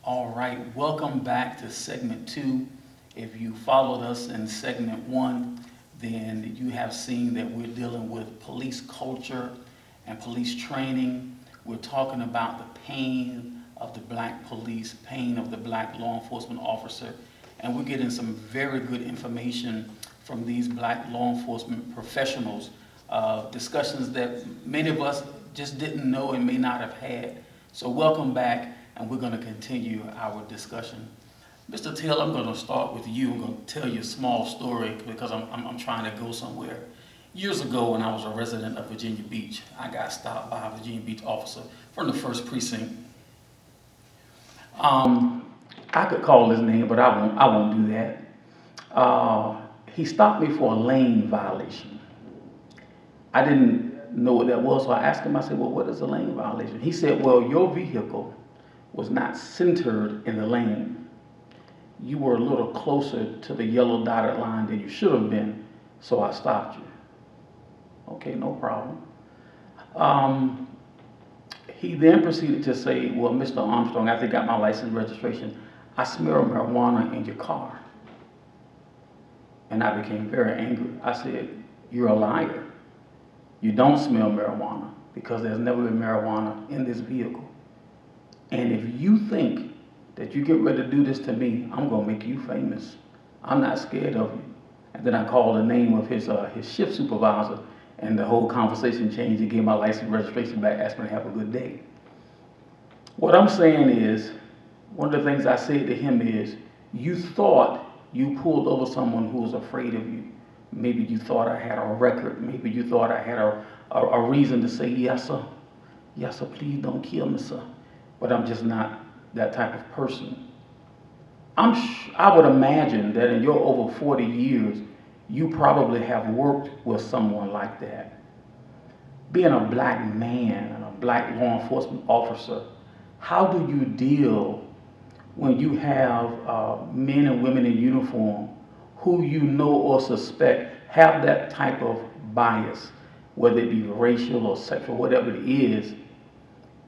All right, welcome back to segment two. If you followed us in segment one, then you have seen that we're dealing with police culture and police training. We're talking about the pain of the black police, pain of the black law enforcement officer, and we're getting some very good information from these black law enforcement professionals, discussions that many of us just didn't know and may not have had. So welcome back, and we're going to continue our discussion. Mr. Taylor, I'm going to start with you. I'm going to tell you a small story because I'm trying to go somewhere. Years ago, when I was a resident of Virginia Beach, I got stopped by a Virginia Beach officer from the 1st Precinct. I could call his name, but I won't do that. He stopped me for a lane violation. I didn't know what that was, so I asked him, I said, well, what is a lane violation? He said, well, your vehicle was not centered in the lane. You were a little closer to the yellow dotted line than you should have been, so I stopped you. Okay, no problem. He then proceeded to say, well, Mr. Armstrong, after he got my license and registration, I smell marijuana in your car. And I became very angry. I said, you're a liar. You don't smell marijuana because there's never been marijuana in this vehicle. And if you think that you get ready to do this to me, I'm gonna make you famous. I'm not scared of you. And then I called the name of his shift supervisor, and the whole conversation changed. He gave my license and registration back, asked me to have a good day. What I'm saying is, one of the things I said to him is, you thought you pulled over someone who was afraid of you. Maybe you thought I had a record. Maybe you thought I had a reason to say, yes, sir. Yes, sir, please don't kill me, sir. But I'm just not that type of person. I would imagine that in your over 40 years, you probably have worked with someone like that. Being a black man and a black law enforcement officer, how do you deal when you have men and women in uniform who you know or suspect have that type of bias, whether it be racial or sexual, whatever it is?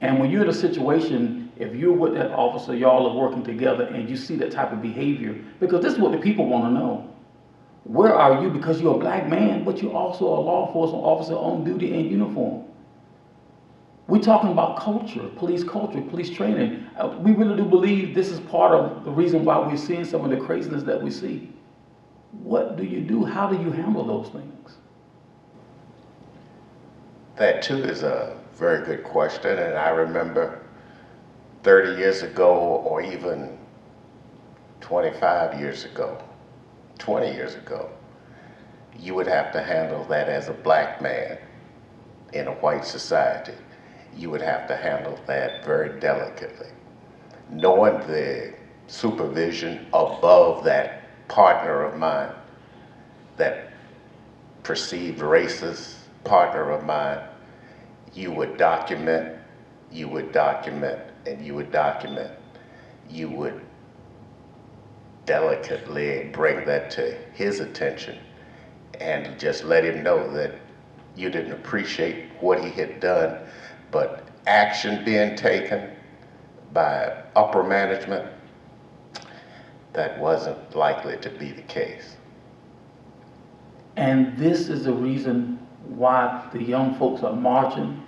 And when you're in a situation, if you're with that officer, y'all are working together and you see that type of behavior, because this is what the people want to know. Where are you? Because you're a black man, but you're also a law enforcement officer on duty in uniform. We're talking about culture, police training. We really do believe this is part of the reason why we're seeing some of the craziness that we see. What do you do? How do you handle those things? That too is a very good question, and I remember 30 years ago or even 25 years ago, 20 years ago, you would have to handle that as a black man in a white society. You would have to handle that very delicately. Knowing the supervision above that partner of mine, that perceived racist partner of mine, you would document, and you would document. You would delicately bring that to his attention and just let him know that you didn't appreciate what he had done, but action being taken by upper management, that wasn't likely to be the case. And this is the reason why the young folks are marching.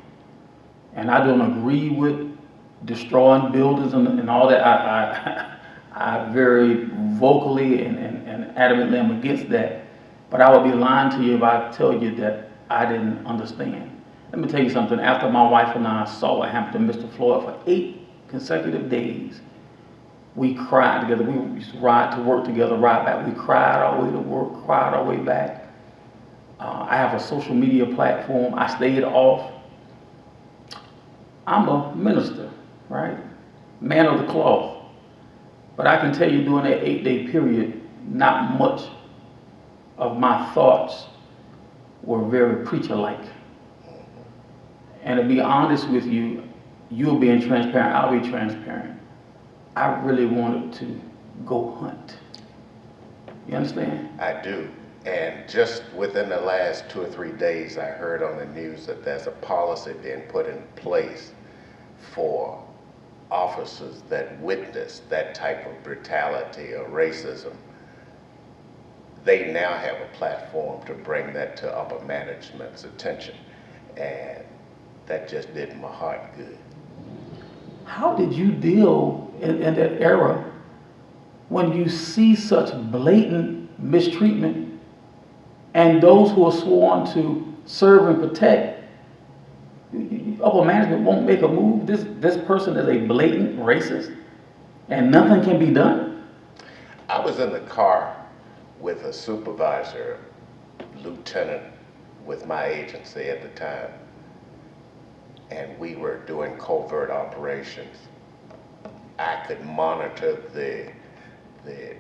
And I don't agree with destroying buildings and all that. I very vocally and adamantly am against that. But I would be lying to you if I tell you that I didn't understand. Let me tell you something. After my wife and I saw what happened to Mr. Floyd for 8 consecutive days, we cried together. We used to ride to work together, ride back. We cried our way to work, cried our way back. I have a social media platform. I stayed off. I'm a minister, right? Man of the cloth. But I can tell you during that 8-day period, not much of my thoughts were very preacher-like. And to be honest with you, you're being transparent, I'll be transparent. I really wanted to go hunt. You understand? I do. And just within the last 2 or 3 days, I heard on the news that there's a policy being put in place for officers that witnessed that type of brutality or racism, they now have a platform to bring that to upper management's attention. And that just did my heart good. How did you deal in that era when you see such blatant mistreatment and those who are sworn to serve and protect, upper management won't make a move? This person is a blatant racist and nothing can be done? I was in the car with a supervisor, lieutenant with my agency at the time, and we were doing covert operations. I could monitor the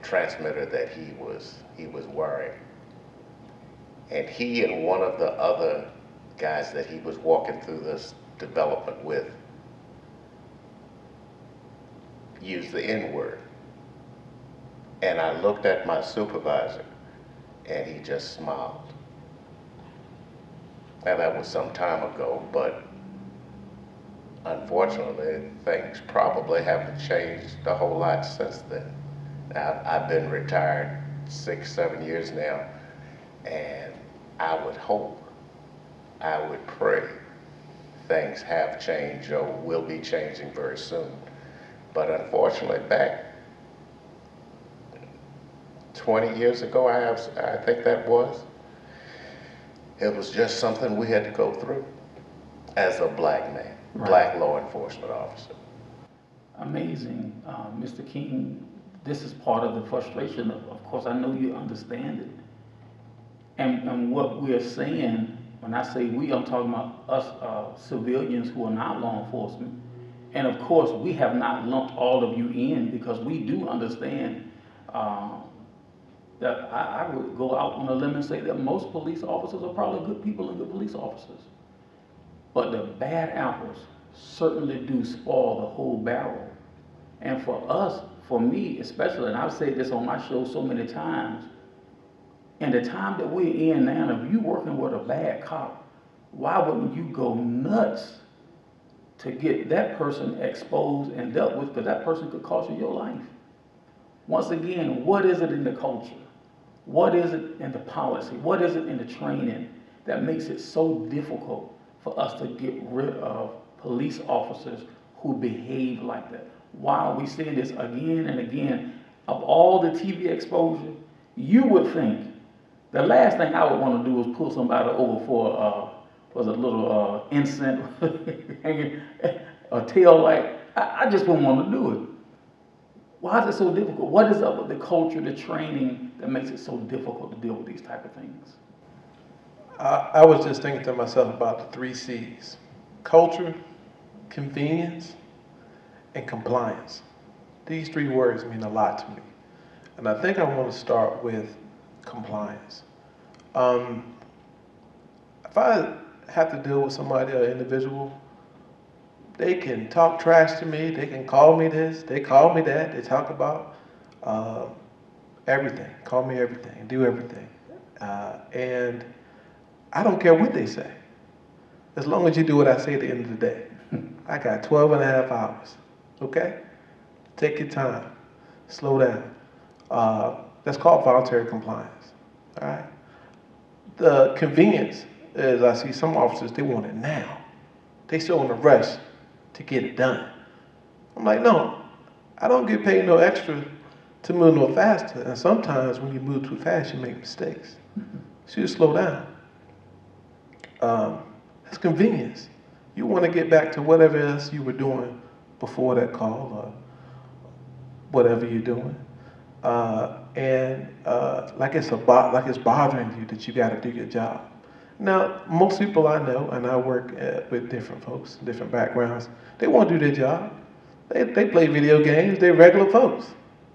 transmitter that he was wearing. And he and one of the other guys that he was walking through this development with used the N-word. And I looked at my supervisor and he just smiled. Now that was some time ago, but unfortunately things probably haven't changed a whole lot since then. I've been retired 6-7 years now, and I would hope, I would pray things have changed or will be changing very soon. But unfortunately, back 20 years ago, I think that was, it was just something we had to go through as a black man, Right. Black law enforcement officer. Amazing, Mr. King. This is part of the frustration. Of course, I know you understand it. And what we're saying, when I say we, I'm talking about us civilians who are not law enforcement. And of course, we have not lumped all of you in because we do understand that I would go out on a limb and say that most police officers are probably good people and good police officers. But the bad apples certainly do spoil the whole barrel. And for us, for me especially, and I've said this on my show so many times, in the time that we're in now, if you're working with a bad cop, why wouldn't you go nuts to get that person exposed and dealt with? Because that person could cost you your life. Once again, what is it in the culture? What is it in the policy? What is it in the training that makes it so difficult for us to get rid of police officers who behave like that? Why are we seeing this again and again? Of all the TV exposure, you would think the last thing I would want to do is pull somebody over for was a little incense hanging a tail light. I just wouldn't want to do it. Why is it so difficult? What is up with the culture, the training that makes it so difficult to deal with these type of things? I was just thinking to myself about the 3 C's: culture, convenience, and compliance. These 3 words mean a lot to me. And I think I want to start with compliance. If I have to deal with somebody, an individual, they can talk trash to me, they can call me this, they call me that, they talk about everything, call me everything, do everything. And I don't care what they say, as long as you do what I say at the end of the day. I got 12 and a half hours, okay? Take your time, slow down. That's called voluntary compliance, all right? The convenience is I see some officers, they want it now. They so in a rush to get it done. I'm like, no, I don't get paid no extra to move no faster. And sometimes when you move too fast, you make mistakes. So you slow down. That's convenience. You want to get back to whatever else you were doing before that call or whatever you're doing. Like it's bothering you that you got to do your job. Now, most people I know, and I work with different folks, different backgrounds, they want to do their job. They play video games, they're regular folks,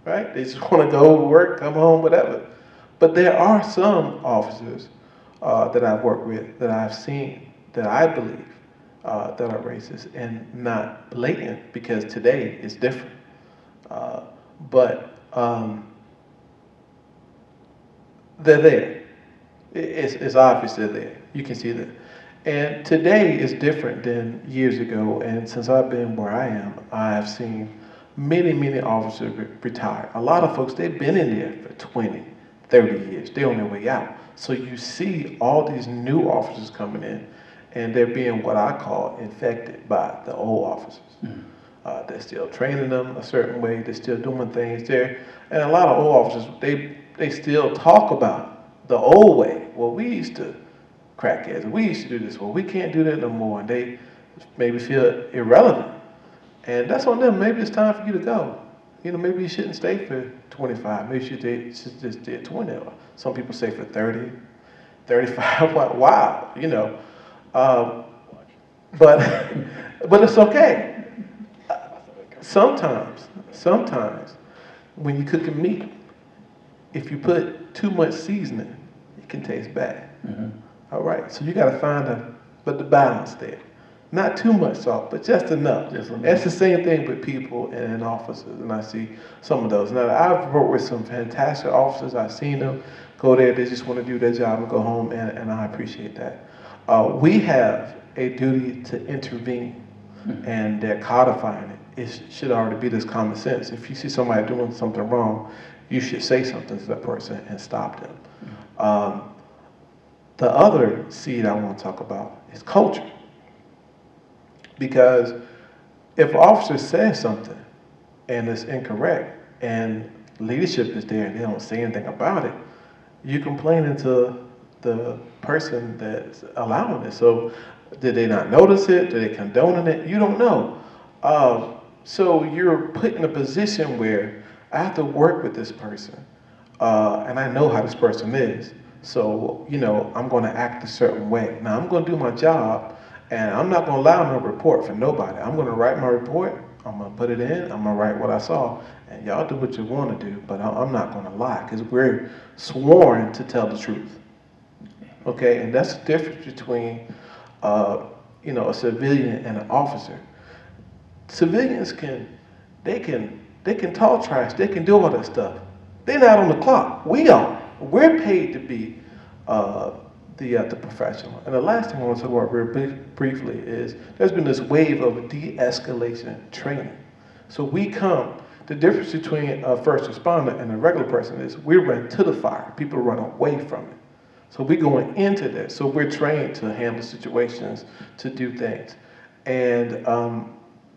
right? They just want to go to work, come home, whatever. But there are some officers that I've worked with, that I've seen, that I believe that are racist and not blatant, because today is different. But they're there. It's obvious they're there. You can see that. And today is different than years ago. And since I've been where I am, I have seen many officers retire. A lot of folks, they've been in there for 20, 30 years. They're on their way out. So you see all these new officers coming in, and they're being what I call infected by the old officers. They're still training them a certain way. They're still doing things there. And a lot of old officers, they still talk about the old way. Well, we used to crack heads. We used to do this. Well, we can't do that no more. And they maybe feel irrelevant. And that's on them. Maybe it's time for you to go. You know, maybe you shouldn't stay for 25. Maybe you should just do 20. Or some people say for 30, 35. Wow, you know. But but it's okay. Sometimes, when you cook a meat, if you put too much seasoning, it can taste bad. All right, so you got to find the balance there. Not too much salt, but just enough. That's the same thing with people and officers, and I see some of those. Now, I've worked with some fantastic officers. I've seen them go there. They just want to do their job and go home, and I appreciate that. We have a duty to intervene, and they're codifying it. It should already be this common sense. If you see somebody doing something wrong, you should say something to that person and stop them. The other seed I want to talk about is culture. Because if an officer says something and it's incorrect and leadership is there and they don't say anything about it, you're complaining to the person that's allowing it. So did they not notice it? Did they condone it? You don't know. So you're put in a position where I have to work with this person, and I know how this person is. So, you know, I'm going to act a certain way. Now, I'm going to do my job, and I'm not going to allow no report for nobody. I'm going to write my report. I'm going to put it in. I'm going to write what I saw. And y'all do what you want to do, but I'm not going to lie, because we're sworn to tell the truth. Okay, and that's the difference between, you know, a civilian and an officer. Civilians can talk trash. They can do all that stuff. They're not on the clock. We are. We're paid to be the professional. And the last thing I want to talk about real briefly is there's been this wave of de-escalation training. So we come. The difference between a first responder and a regular person is we run to the fire. People run away from it. So we're going into this. So we're trained to handle situations, to do things. And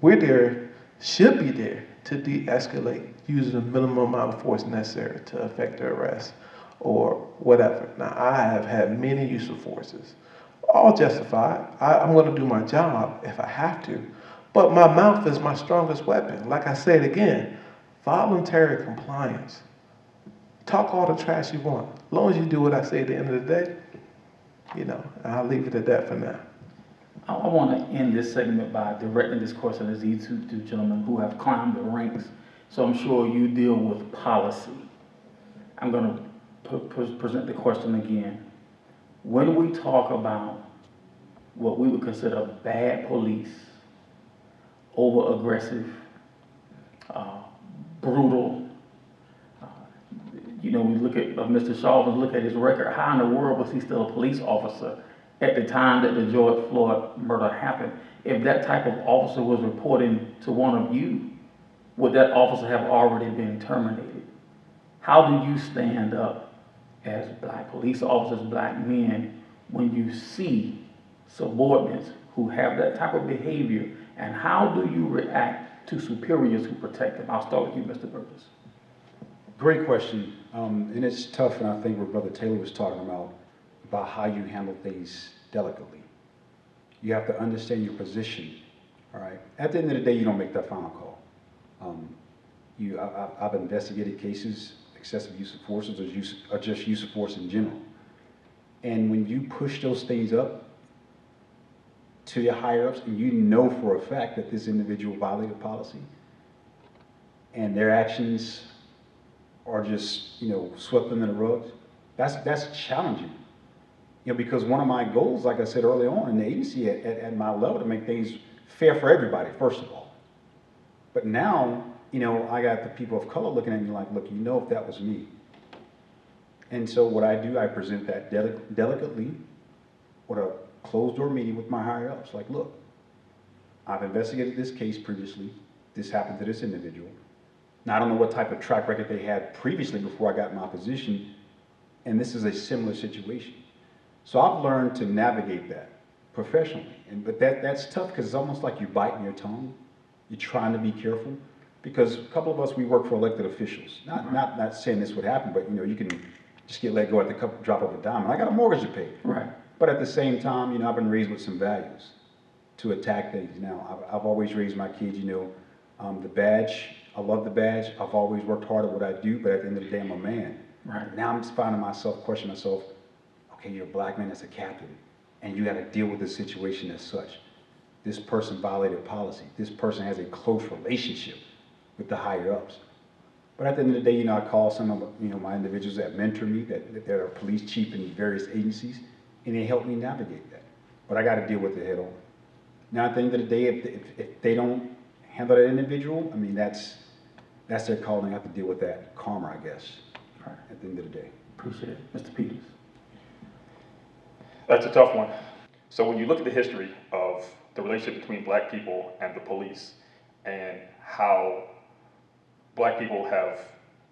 we're there, should be there, to de-escalate using the minimum amount of force necessary to effect the arrest or whatever. Now, I have had many use of forces, all justified. I'm going to do my job if I have to. But my mouth is my strongest weapon. Like I said again, voluntary compliance. Talk all the trash you want. As long as you do what I say at the end of the day, you know, I'll leave it at that for now. I want to end this segment by directing this question to these two gentlemen who have climbed the ranks. So I'm sure you deal with policy. I'm going to present the question again. When we talk about what we would consider bad police, over-aggressive, brutal, you know, we look at Mr. Chauvin, look at his record. How in the world was he still a police officer at the time that the George Floyd murder happened? If that type of officer was reporting to one of you, would that officer have already been terminated? How do you stand up as black police officers, black men, when you see subordinates who have that type of behavior, and how do you react to superiors who protect them? I'll start with you, Mr. Burgess. Great question, and it's tough, and I think what Brother Taylor was talking about how you handle things delicately. You have to understand your position, all right? At the end of the day, you don't make that final call. I've investigated cases, excessive use of forces or just use of force in general. And when you push those things up to your higher-ups and you know for a fact that this individual violated policy and their actions are just, you know, swept under the rug, that's challenging. You know, because one of my goals, like I said earlier on in the agency at my level, to make things fair for everybody, first of all. But now, you know, I got the people of color looking at me like, look, you know, if that was me. And so what I do, I present that delicately with a closed door meeting with my higher ups. Like, look, I've investigated this case previously. This happened to this individual. Now, I don't know what type of track record they had previously before I got in my position, and this is a similar situation. So I've learned to navigate that professionally. But that's tough because it's almost like you're biting your tongue. You're trying to be careful. Because a couple of us, we work for elected officials. Not saying this would happen, but you can just get let go at the drop of a dime. And I got a mortgage to pay. Right. But at the same time, I've been raised with some values to attack things. Now, I've always raised my kids, the badge. I love the badge. I've always worked hard at what I do, but at the end of the day, I'm a man. Right. Now I'm finding myself, questioning myself, okay, you're a black man that's a captain, and you got to deal with the situation as such. This person violated policy. This person has a close relationship with the higher ups. But at the end of the day, I call some of my individuals that mentor me, that are police chief in various agencies, and they help me navigate that. But I got to deal with it head on. Now at the end of the day, if they don't handle that individual, that's their call, and they have to deal with that karma, I guess. Right. At the end of the day. Appreciate it. Mr. Peters. That's a tough one. So when you look at the history of the relationship between black people and the police, and how black people have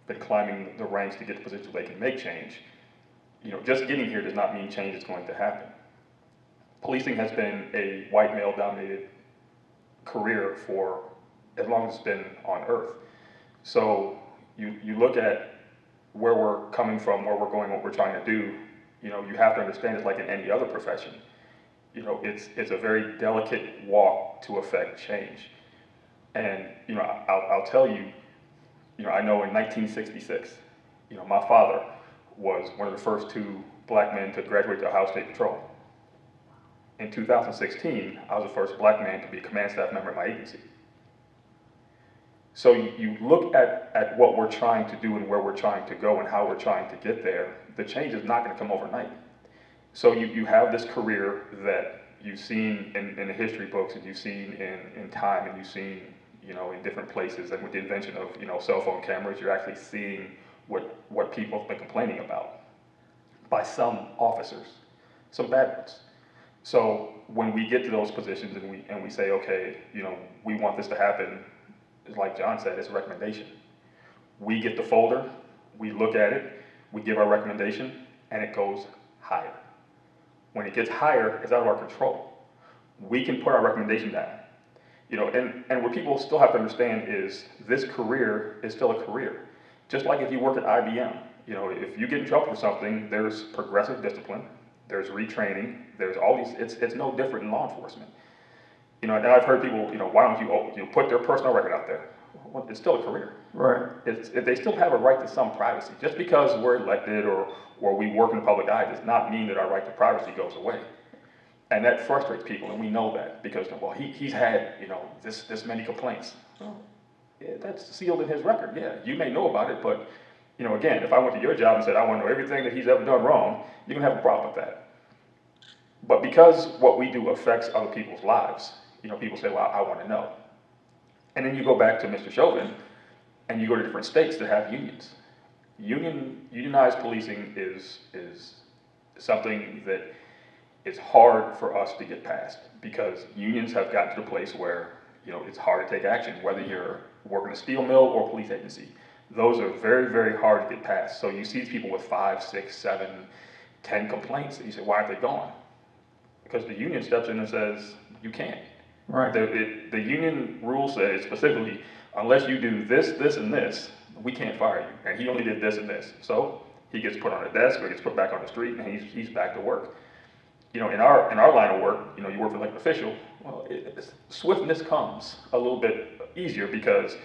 been climbing the ranks to get to positions where they can make change, just getting here does not mean change is going to happen. Policing has been a white male-dominated career for as long as it's been on Earth. So you look at where we're coming from, where we're going, what we're trying to do, you have to understand it's like in any other profession. It's a very delicate walk to affect change. And, I'll tell you, I know in 1966, my father was one of the first 2 black men to graduate to Ohio State Patrol. In 2016, I was the first black man to be a command staff member at my agency. So you look at what we're trying to do and where we're trying to go and how we're trying to get there, the change is not going to come overnight. So you have this career that you've seen in the history books, and you've seen in time, and you've seen in different places, and with the invention of cell phone cameras, you're actually seeing what people have been complaining about by some officers, some bad ones. So when we get to those positions and we say, okay, we want this to happen, it's like John said, it's a recommendation. We get the folder, we look at it, we give our recommendation, and it goes higher. When it gets higher, it's out of our control. We can put our recommendation down. And what people still have to understand is this career is still a career. Just like if you work at IBM, if you get in trouble for something, there's progressive discipline, there's retraining, there's all these, it's no different in law enforcement. And I've heard people, why don't you put their personal record out there? Well, it's still a career. Right. They still have a right to some privacy. Just because we're elected or we work in the public eye does not mean that our right to privacy goes away. And that frustrates people, and we know that because, well, he's had, this many complaints. Well, yeah, that's sealed in his record. Yeah, you may know about it, but, again, if I went to your job and said, I want to know everything that he's ever done wrong, you're going to have a problem with that. But because what we do affects other people's lives, people say, well, I want to know. And then you go back to Mr. Chauvin, and you go to different states that have unions. Unionized policing is something that it's hard for us to get past because unions have gotten to the place where, it's hard to take action, whether you're working a steel mill or a police agency. Those are very, very hard to get past. So you see these people with 5, 6, 7, 10 complaints, and you say, why aren't they going? Because the union steps in and says, you can't. Right. The union rule says specifically, unless you do this, this, and this, we can't fire you. And he only did this and this. So he gets put on a desk or gets put back on the street, and he's back to work. In our line of work, you work for like an official, well, swiftness comes a little bit easier because,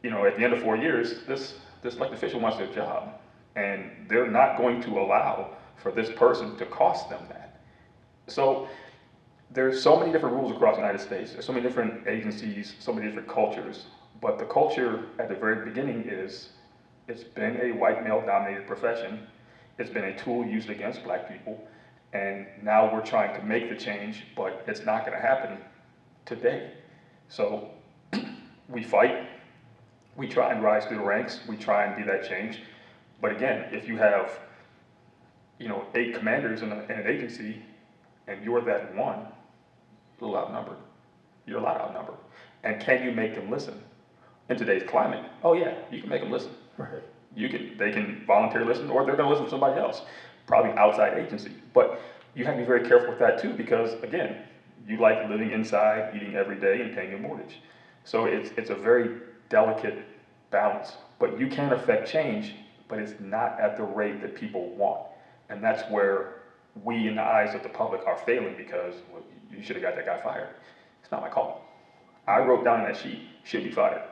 at the end of 4 years, this elected official wants their job. And they're not going to allow for this person to cost them that. So there's so many different rules across the United States. There's so many different agencies, so many different cultures. But the culture at the very beginning is, it's been a white male-dominated profession. It's been a tool used against black people. And now we're trying to make the change, but it's not going to happen today. So we fight. We try and rise through the ranks. We try and be that change. But again, if you have, 8 commanders in an agency, and you're that one, you're a little outnumbered. You're a lot outnumbered. And can you make them listen? In today's climate, oh yeah, you can make them listen. Right. They can voluntarily listen, or they're gonna listen to somebody else, probably outside agency. But you have to be very careful with that too, because again, you like living inside, eating every day, and paying your mortgage. So it's a very delicate balance. But you can affect change, but it's not at the rate that people want. And that's where we, in the eyes of the public, are failing, because well, you should have got that guy fired. It's not my call. I wrote down on that sheet, should be fired.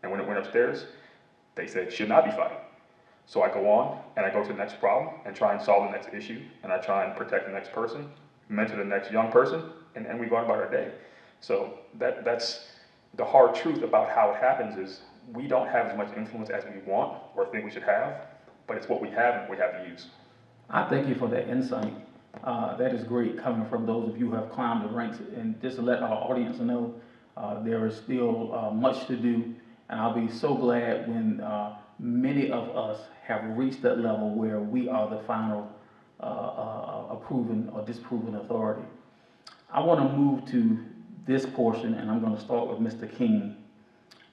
And when it went upstairs, they said should not be fired. So I go on and I go to the next problem and try and solve the next issue, and I try and protect the next person, mentor the next young person, and we go on about our day. So that's the hard truth about how it happens is we don't have as much influence as we want or think we should have, but it's what we have and we have to use. I thank you for that insight. That is great coming from those of you who have climbed the ranks. And just to let our audience know, there is still much to do. And I'll be so glad when many of us have reached that level where we are the final approving or disproving authority. I want to move to this portion, and I'm going to start with Mr. King.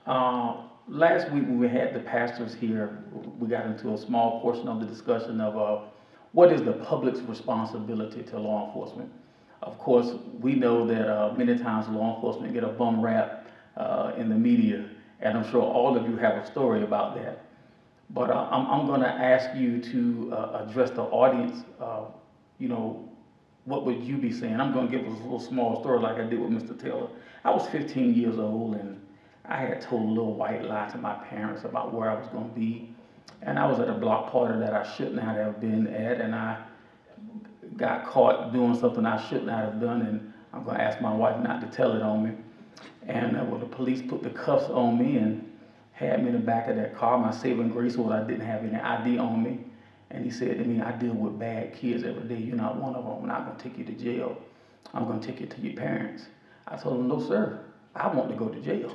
Last week when we had the pastors here, we got into a small portion of the discussion of what is the public's responsibility to law enforcement. Of course, we know that many times law enforcement get a bum rap in the media, and I'm sure all of you have a story about that. But I'm going to ask you to address the audience. What would you be saying? I'm going to give a little small story like I did with Mr. Taylor. I was 15 years old, and I had told a little white lie to my parents about where I was going to be. And I was at a block party that I should not have been at, and I got caught doing something I should not have done, and I'm going to ask my wife not to tell it on me. And when the police put the cuffs on me and had me in the back of that car, my saving grace was I didn't have any ID on me. And he said to me, I deal with bad kids every day. You're not one of them. I'm not going to take you to jail. I'm going to take you to your parents. I told him, no, sir. I want to go to jail.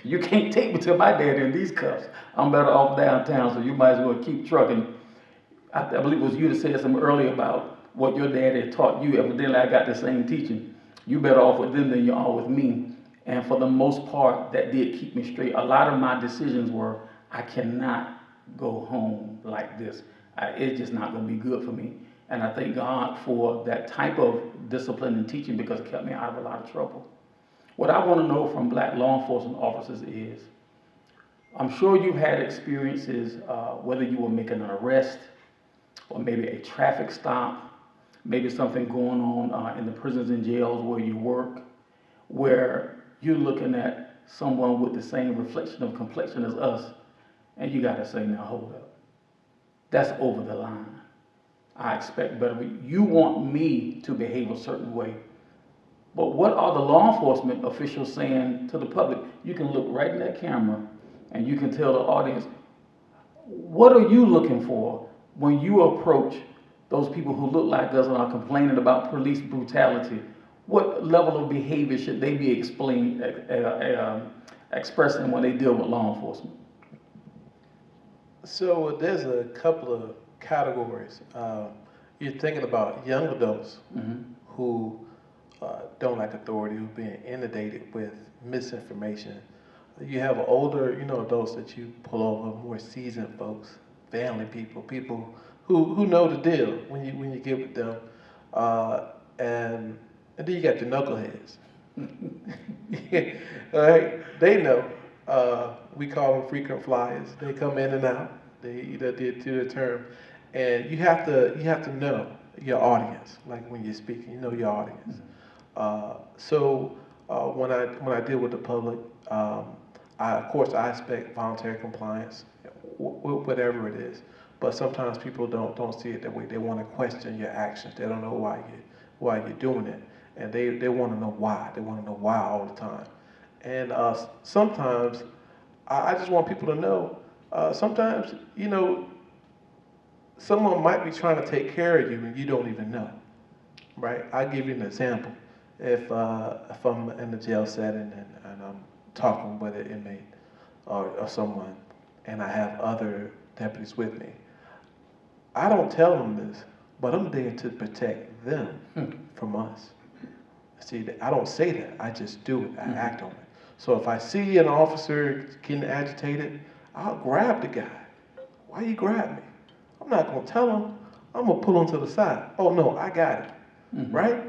You can't take me to my daddy in these cuffs. I'm better off downtown, so you might as well keep trucking. I believe it was you that said something earlier about what your daddy had taught you. Evidently, I got the same teaching. You better off with them than you are with me. And for the most part, that did keep me straight. A lot of my decisions were, I cannot go home like this. It's just not going to be good for me. And I thank God for that type of discipline and teaching, because it kept me out of a lot of trouble. What I want to know from black law enforcement officers is, I'm sure you've had experiences, whether you were making an arrest or maybe a traffic stop, maybe something going on in the prisons and jails where you work, where you're looking at someone with the same reflection of complexion as us, and you got to say, now hold up. That's over the line. I expect better. You want me to behave a certain way. But what are the law enforcement officials saying to the public? You can look right in that camera and you can tell the audience, what are you looking for when you approach those people who look like us and are complaining about police brutality? What level of behavior should they be expressing when they deal with law enforcement? So there's a couple of categories. You're thinking about young adults who don't like authority, who've been inundated with misinformation. You have older, adults that you pull over, more seasoned folks, family people, people who know the deal when you get with them, and then you got your knuckleheads. All right, they know. We call them frequent flyers. They come in and out. They either did to the term, and you have to know your audience. Like when you're speaking, you know your audience. So when I deal with the public, of course I expect voluntary compliance, whatever it is. But sometimes people don't see it that way. They want to question your actions. They don't know why you're doing it, and they want to know why. They want to know why all the time. And sometimes I just want people to know. Sometimes someone might be trying to take care of you and you don't even know. Right? I'll give you an example. If I'm in the jail setting and I'm talking with an inmate or someone, and I have other deputies with me, I don't tell them this, but I'm there to protect them from us. See, I don't say that. I just do it. I act on it. So if I see an officer getting agitated, I'll grab the guy. Why you grab me? I'm not gonna tell him. I'm gonna pull him to the side. Oh no, I got it. Right?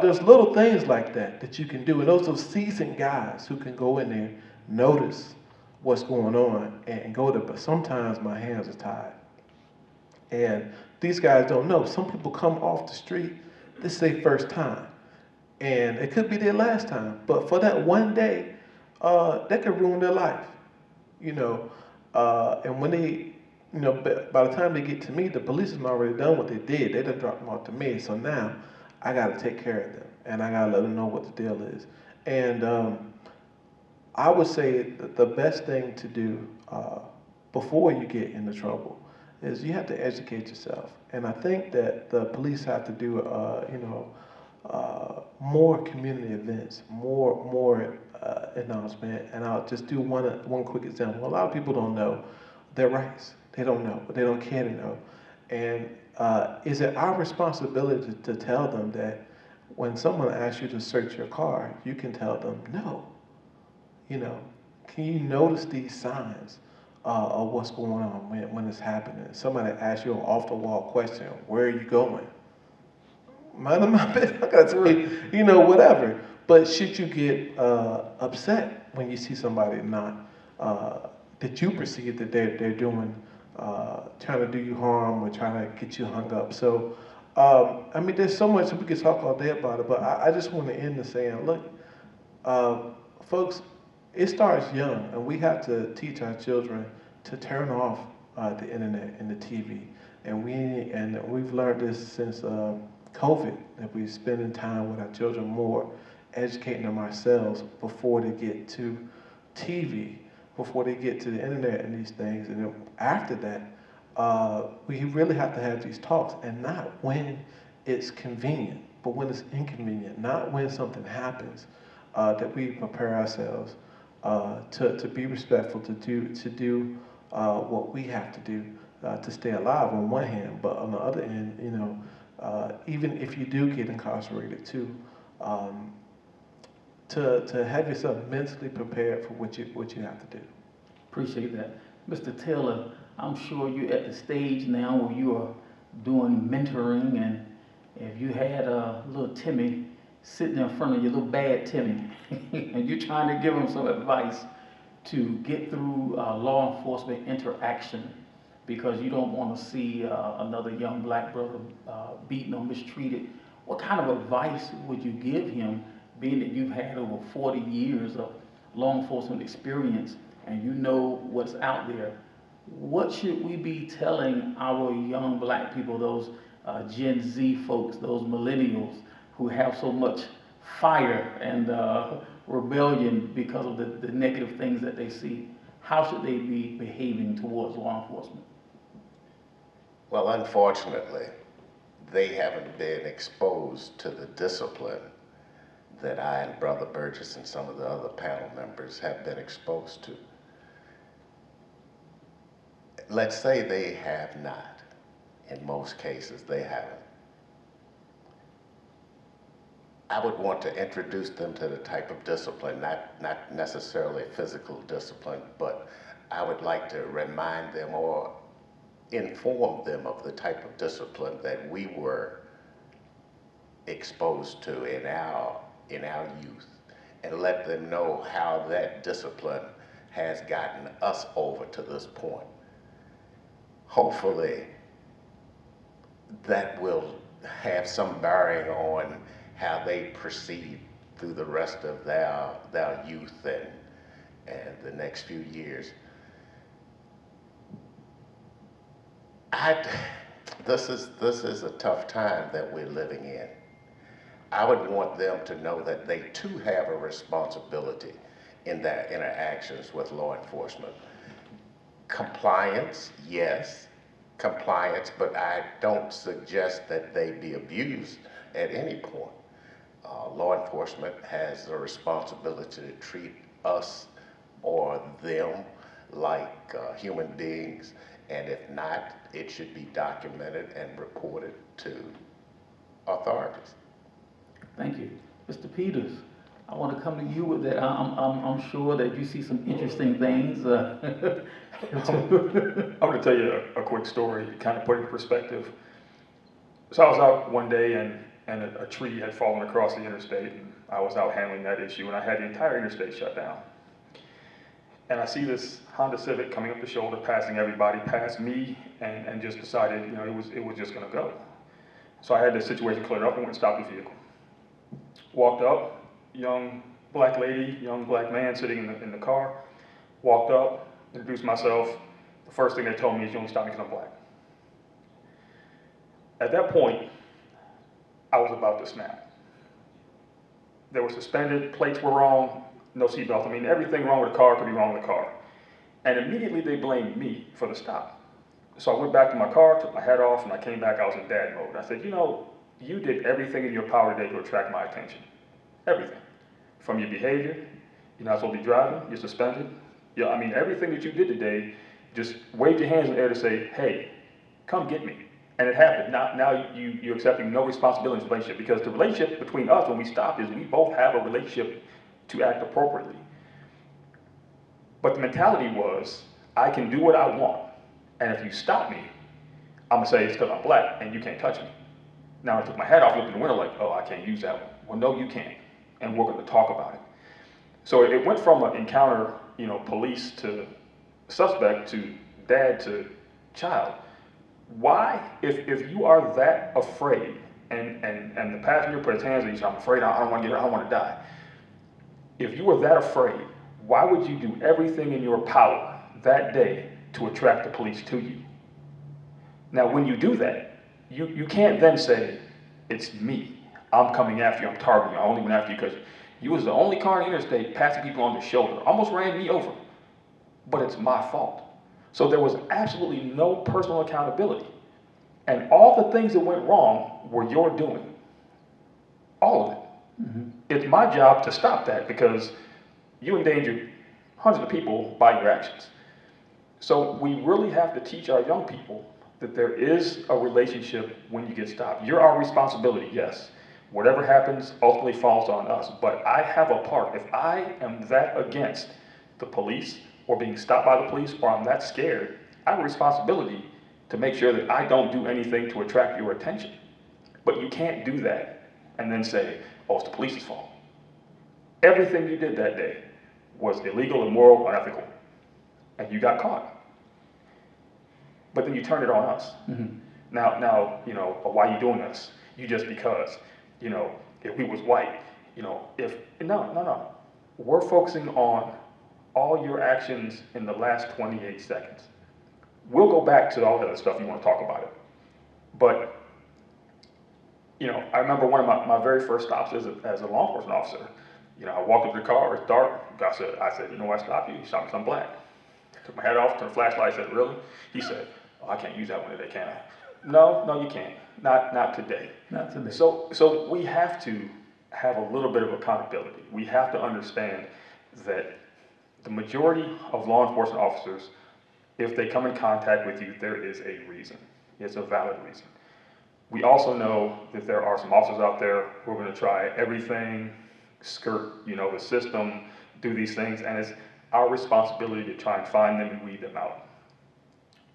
There's little things like that that you can do, and those are seasoned guys who can go in there, notice what's going on, and go to. But sometimes my hands are tied, and these guys don't know. Some people come off the street. This is their first time, and it could be their last time. But for that one day, that could ruin their life. You know, and when they, you know, by the time they get to me, the police have already done what they did. They done dropped them off to me. So now I got to take care of them, and I got to let them know what the deal is. And I would say that the best thing to do before you get into trouble is you have to educate yourself. And I think that the police have to do, more community events, more announcement. And I'll just do one quick example. A lot of people don't know their rights. They don't know, but they don't care to know. And is it our responsibility to tell them that when someone asks you to search your car, you can tell them no? You know, can you notice these signs of what's going on when it's happening? Somebody asks you an off-the-wall question, where are you going? Mind my business, I gotta tell you, you know, whatever. But should you get upset when you see somebody not, that you perceive that they're doing, trying to do you harm or trying to get you hung up? So, I mean, there's so much, we could talk all day about it, but I just want to end the saying, look, folks, it starts young, and we have to teach our children to turn off the internet and the TV. And we've learned this since COVID, that we're spending time with our children more, educating them ourselves before they get to TV, before they get to the internet and these things. And then after that, we really have to have these talks, and not when it's convenient, but when it's inconvenient, not when something happens, that we prepare ourselves to be respectful, to do what we have to do to stay alive on one hand, but on the other end, you know, even if you do get incarcerated too, to have yourself mentally prepared for what you have to do. Appreciate that. Mr. Taylor, I'm sure you're at the stage now where you are doing mentoring, and if you had a little Timmy sitting in front of you, little bad Timmy, and you're trying to give him some advice to get through law enforcement interaction because you don't want to see another young black brother beaten or mistreated, what kind of advice would you give him, being that you've had over 40 years of law enforcement experience and you know what's out there? What should we be telling our young black people, those Gen Z folks, those millennials who have so much fire and rebellion because of the negative things that they see? How should they be behaving towards law enforcement? Well, unfortunately, they haven't been exposed to the discipline that I and Brother Burgess and some of the other panel members have been exposed to. Let's say they have not. In most cases, they haven't. I would want to introduce them to the type of discipline, not necessarily physical discipline, but I would like to remind them or inform them of the type of discipline that we were exposed to in our youth, and let them know how that discipline has gotten us over to this point. Hopefully, that will have some bearing on how they proceed through the rest of their youth and the next few years. This is a tough time that we're living in. I would want them to know that they too have a responsibility in their interactions with law enforcement. Compliance, yes, compliance, but I don't suggest that they be abused at any point. Law enforcement has a responsibility to treat us or them like human beings And if not, it should be documented and reported to authorities. Thank you. Mr. Peters, I want to come to you with that. I'm sure that you see some interesting things. I'm going to tell you a quick story to kind of put it in perspective. So I was out one day and a tree had fallen across the interstate, and I was out handling that issue, and I had the entire interstate shut down. And I see this Honda Civic coming up the shoulder, passing everybody, past me, and just decided, you know, it was just going to go. So I had the situation cleared up and went and stopped the vehicle. Walked up, young black lady, young black man sitting in the car. Walked up, introduced myself. The first thing they told me is, you only stopped me because I'm black. At that point, I was about to snap. They were suspended, plates were wrong, no seatbelt. I mean, everything wrong with the car could be wrong with the car. And immediately they blamed me for the stop. So I went back to my car, took my hat off, and I came back, I was in dad mode. I said, you know, you did everything in your power today to attract my attention. Everything. From your behavior, you're not supposed to be driving, you're suspended. Yeah, I mean, everything that you did today, just waved your hands in the air to say, hey, come get me. And it happened. Now you're accepting no responsibility in the relationship, because the relationship between us when we stop is we both have a relationship to act appropriately. But the mentality was, I can do what I want, and if you stop me, I'm gonna say it's because I'm black and you can't touch me. Now I took my hat off, looked in the window like, oh, I can't use that one. Well, no, you can't, and we're gonna talk about it. So it went from an encounter, you know, police to suspect to dad to child. Why, if you are that afraid, and the passenger put his hands on you, I'm afraid, I don't want to get, I don't want to die. If you were that afraid, why would you do everything in your power that day to attract the police to you? Now, when you do that, you can't then say, it's me, I'm coming after you, I'm targeting you, I only went after you because you was the only car in the interstate passing people on the shoulder, almost ran me over, but it's my fault. So there was absolutely no personal accountability. And all the things that went wrong were your doing. All of it. Mm-hmm. It's my job to stop that because you endangered hundreds of people by your actions. So we really have to teach our young people that there is a relationship when you get stopped. You're our responsibility, yes. Whatever happens ultimately falls on us. But I have a part. If I am that against the police or being stopped by the police, or I'm that scared, I have a responsibility to make sure that I don't do anything to attract your attention. But you can't do that and then say, oh, it's the police's fault. Everything you did that day was illegal, immoral, unethical, and you got caught. But then you turn it on us. Mm-hmm. Now, you know, why are you doing this? You just because, you know, if we was white, you know, no. We're focusing on all your actions in the last 28 seconds. We'll go back to all the other stuff you want to talk about it. But, you know, I remember one of my very first stops as a law enforcement officer. You know, I walked up to the car, it's dark. I said, you know why I stopped you? You stopped me because I'm black. Took my hat off, turned the flashlight, said, really? He said, oh, I can't use that one today, can I? No, you can't. Not today. Not today. So we have to have a little bit of accountability. We have to understand that the majority of law enforcement officers, if they come in contact with you, there is a reason. It's a valid reason. We also know that there are some officers out there who are going to try everything, skirt, you know, the system, do these things, and it's our responsibility to try and find them and weed them out.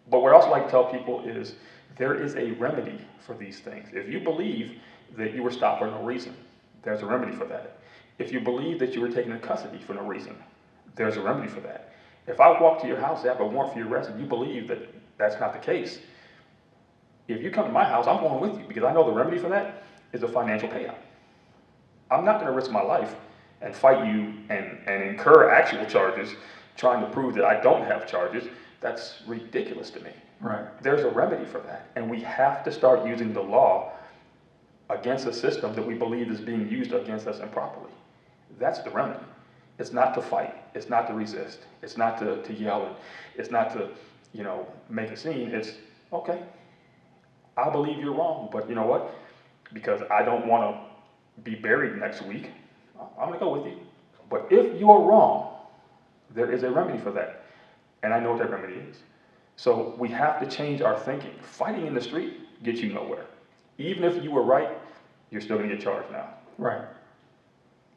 But what I also like to tell people is there is a remedy for these things. If you believe that you were stopped for no reason, there's a remedy for that. If you believe that you were taken into custody for no reason, there's a remedy for that. If I walk to your house and have a warrant for your arrest and you believe that that's not the case, if you come to my house, I'm going with you because I know the remedy for that is a financial payout. I'm not going to risk my life and fight you and incur actual charges trying to prove that I don't have charges. That's ridiculous to me. Right. There's a remedy for that. And we have to start using the law against a system that we believe is being used against us improperly. That's the remedy. It's not to fight. It's not to resist. It's not to yell. And it's not to, you know, make a scene. It's, okay, I believe you're wrong, but you know what? Because I don't want to be buried next week, I'm going to go with you. But if you're wrong, there is a remedy for that. And I know what that remedy is. So we have to change our thinking. Fighting in the street gets you nowhere. Even if you were right, you're still gonna get charged now. Right.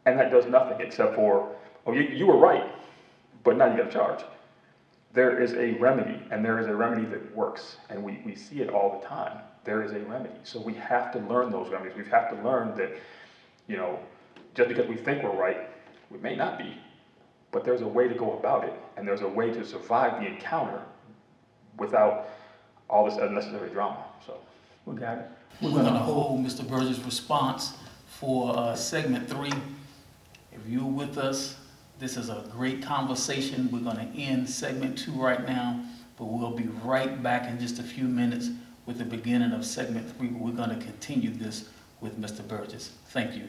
And that does nothing except for, oh, you were right, but now you got charged. There is a remedy, and there is a remedy that works, and we see it all the time. There is a remedy. So we have to learn those remedies. We have to learn that, you know, just because we think we're right, we may not be, but there's a way to go about it, and there's a way to survive the encounter without all this unnecessary drama. So We got it. We're gonna hold Mr. Burgess' response for segment 3. If you're with us, this is a great conversation. We're gonna end segment 2 right now, but we'll be right back in just a few minutes with the beginning of segment 3, where we're gonna continue this with Mr. Burgess. Thank you.